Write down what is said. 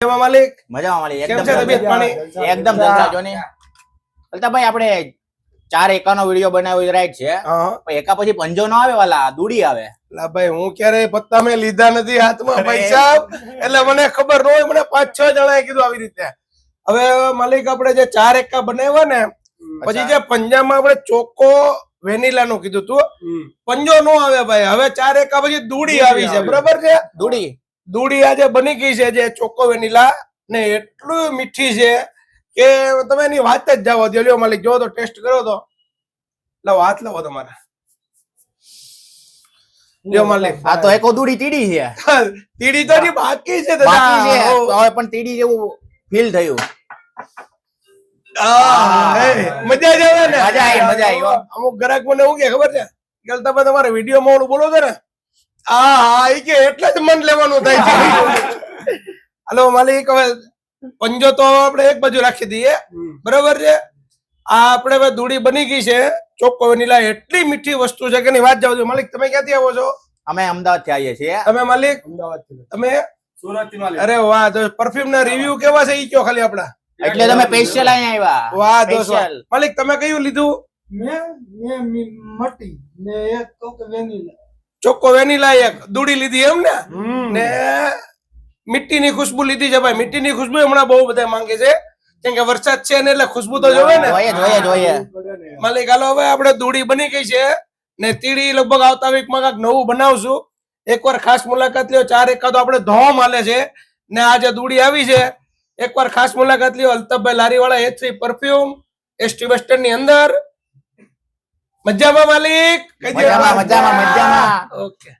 મજામાં માલિક? મજામાં માલિક, કેમ એકદમ છે તબિયત પાણી? એકદમ જલસા જો ને. અલ્તાભાઈ આપણે 4 એકાનો વિડિયો બનાવ્યો રાઈટ છે, હા પણ એકા પછી પંજો ન આવે, વાલા દૂડી આવે. લા ભાઈ હું ક્યારે પત્તા મેં લીધા નથી હાથમાં ભાઈ સાહેબ, એટલે મને ખબર ન હોય. મને 5-6 જણાએ કીધું આવી રીતે. હવે માલિક આપણે જે 4 એકા બનાવ્યા ને, પછી જે પંજામાં આપણે ચોકો વેનીલા નું કીધું તું, પંજો નો આવે ભાઈ. હવે 4 એકા પછી દૂડી આવી છે, બરાબર છે? દૂડી આજે બની ગઈ છે, જે ચોકો વેનીલા ને એટલું મીઠી છે કે તમે એની વાત જ જવા દો. લ્યો માલિક, જો તો ટેસ્ટ કરો તો. લાવો હાથ લાવો તમારે. લ્યો માલિક, આ તો એકો દૂડી તીડી છે. તીડી તો ની બાકી છે, બાકી છે તો હવે પણ તીડી જેવું ફીલ થયું. મજા જ આવે ને. મજા આવી હો. અમુક ગ્રાહક મને શું કે ખબર છે કે તમે તમારા વિડીયો માં બોલો છો ને, હા એ કે એટલે જ મન લેવાનું થાય છે. હાલો માલિક, હવે પંજો તો આપણે એક બાજુ રાખી દઈએ, બરાબર છે? આ આપણે હવે દૂડી બની ગઈ છે ચોકો વેનીલા. એટલી મીઠી વસ્તુ છે કે ની વાત જાવ. માલિક તમે ક્યાંથી આવો છો? અમે અમદાવાદ થી આવીએ છીએ. તમે માલિક? તમે સુરત થી માલિક. અરે વાહ, તો પરફ્યુમ ના રિવ્યુ કેવા છે ઈ કયો ખાલી આપડા. એટલે તમે સ્પેશિયલ અહીંયા આવ્યા. વાહ દોસ્ત વાહ. માલિક તમે કયું લીધું? મેં મટી ને એક કોક વેનીલા. ચોકો વેનીલા એક દૂડી લીધી એમ ને? ને મીઠી ની ખુશ્બુ લીધી છે ભાઈ. મીઠી ની ખુશ્બુ હમણાં બહુ બધા માંગે છે, કેમ કે વરસાદ છે ને, એટલે ખુશ્બુ તો જોવે ને. જોઈએ. માલિક હાલો, હવે આપણે દૂડી બની ગઈ છે ને તીડી લગભગ આવતા વીકમાં કાંઈક નવું બનાવશું. એકવાર ખાસ મુલાકાત લ્યો. 4 એકા તો આપણે ધોમ હાલે છે ને આ જે દૂડી આવી છે, એકવાર ખાસ મુલાકાત લ્યો. અલ્તાફભાઈ લારીવાળા H3 perfume, ST bus stand ની અંદર. મજામાં માલિક? મજામાં. ઓકે.